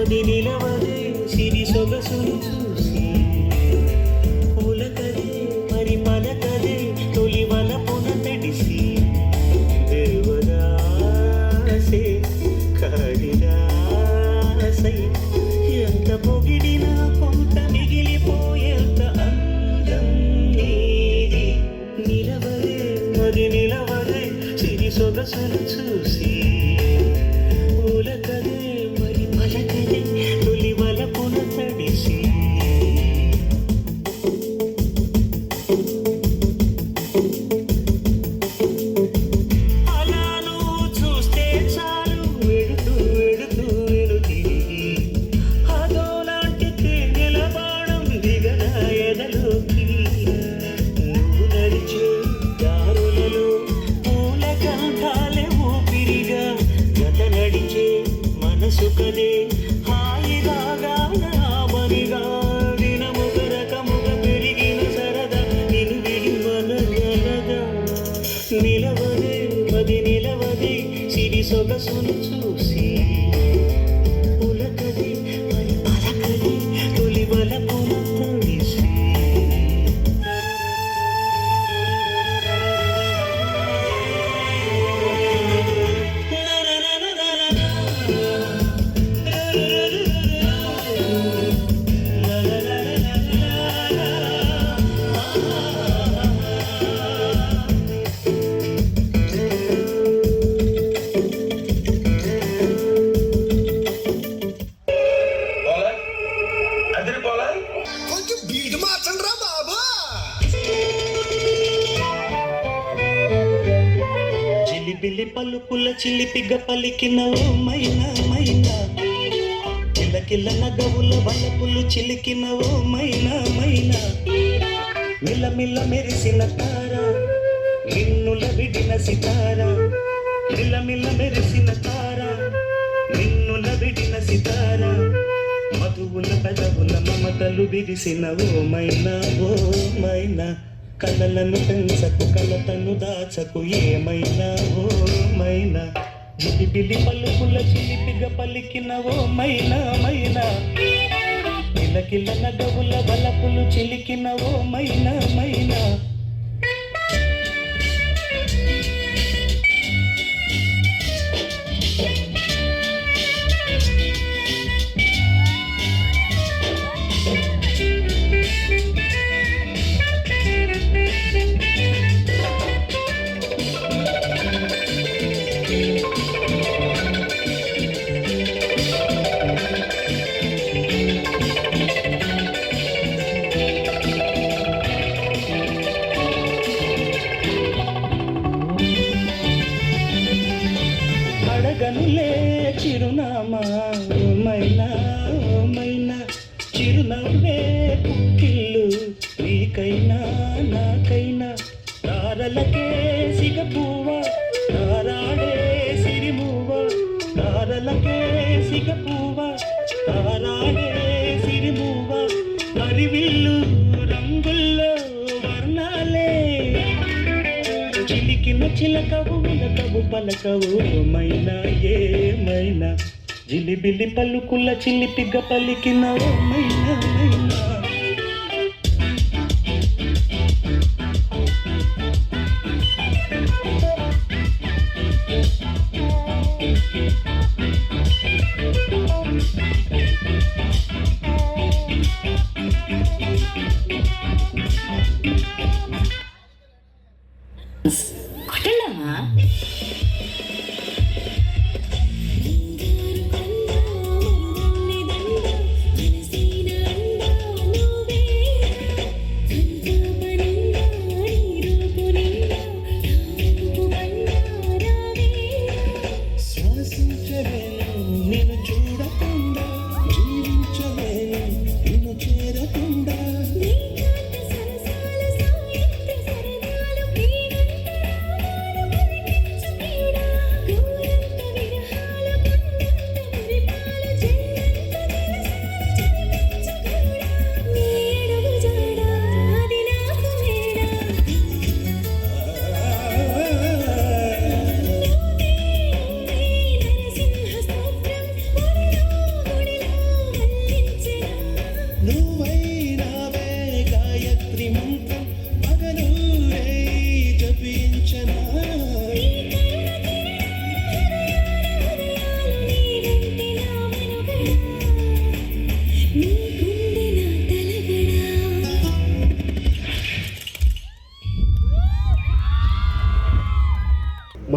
మది నిలవదే సిరి సొగసును చూసి పులకదే మరి పలకదే తొలి వలపున తడిసి దేవదాసే కాళిదాసై ఎంత పొగిడినా కొంత మిగిలిపోయేంత అందం నీది నిలవదే మది నిలవదే సిరి సొగసును చూసి పులకదే మరి పలకదే తొలి వలపున తడిసి అలా నువ్వు చూస్తే చాలు వెడుతూ వెడుతూ వెను తిరిగి అదోలాంటి తేనెల బాణం దిగన ఎదలోకి నువ్వు నడిచే దారులలో పూల గంధాలే ఊపిరిగా గత నడిచే మనసు కదే హాయి రాగాన ఆమనిగా దినముగ రకముగ పెరిగిన సరదా నిన్ను విడి మనగలగా నిలవదే మది నిలవదే సిరి సొగసును చూసి పులకదే మరి పలకదే తొలి వలపున తడిసి కొంచెం బీట్ మార్చండి రా బాబా. చిలిబిలి పలుకుల చిలిపిగ పలికిన ఓ మైనా మైనా కిలకిల నగవుల వలపులు చిలికిన ఓ మైనా మైనా మిలమిల మెరిసిన తార నిన్నుల విడిన సితార మిలమిల మెరిసిన తార నిన్నుల విడిన సితార మధువుల పెదవుల మమతలు విరిసిన ఓ మైనా కలలను పెంచకు కలతను దాచకు ఏమైనా ఓ మైనా జిలిబిలి పలుకుల చిలిపిగ పలికిన ఓ మైనా కిలకిల నగవుల బలపులు చిలికిన ఓ మైనా అడగనులే చిరునామా ఓ మైనా చిరునవ్వే కుక్కిళ్ళు నీకైనా నాకైనా తారలకే సిగపువ్వ తారాడే సిరిమువ్వ తారలకే సిగపువ్వ తారాడే సిరిమువ్వ హరివిల్లు రంగుల్లో వర్ణాలే చిలికిన చిలకవు విలకవు పలకవు మైనా ఏమైనా జిలిబిలి పలుకుల చిలిపిగ పలికిన ఓ మైనా కొట్టండమ్మా. బంగారు కొండ మరువన్ని దండ మనసైన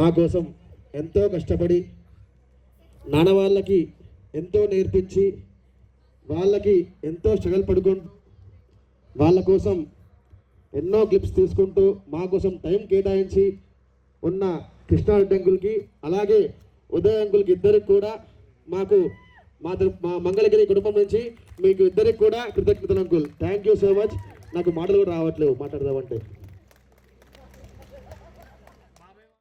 మా కోసం ఎంతో కష్టపడి నాన్న వాళ్ళకి ఎంతో నేర్పించి వాళ్ళకి ఎంతో స్ట్రగల్ పడుకుంటూ వాళ్ళ కోసం ఎన్నో క్లిప్స్ తీసుకుంటూ మా కోసం టైం కేటాయించి ఉన్న కృష్ణారెడ్డి అంకుల్కి అలాగే ఉదయ్ అంకుల్కి ఇద్దరికి కూడా మాకు మా మంగళగిరి కుటుంబం నుంచి మీకు ఇద్దరికి కూడా కృతజ్ఞతలు uncle. Thank you so much. నాకు మాటలు కూడా రావట్లేవు మాట్లాడదామంటే.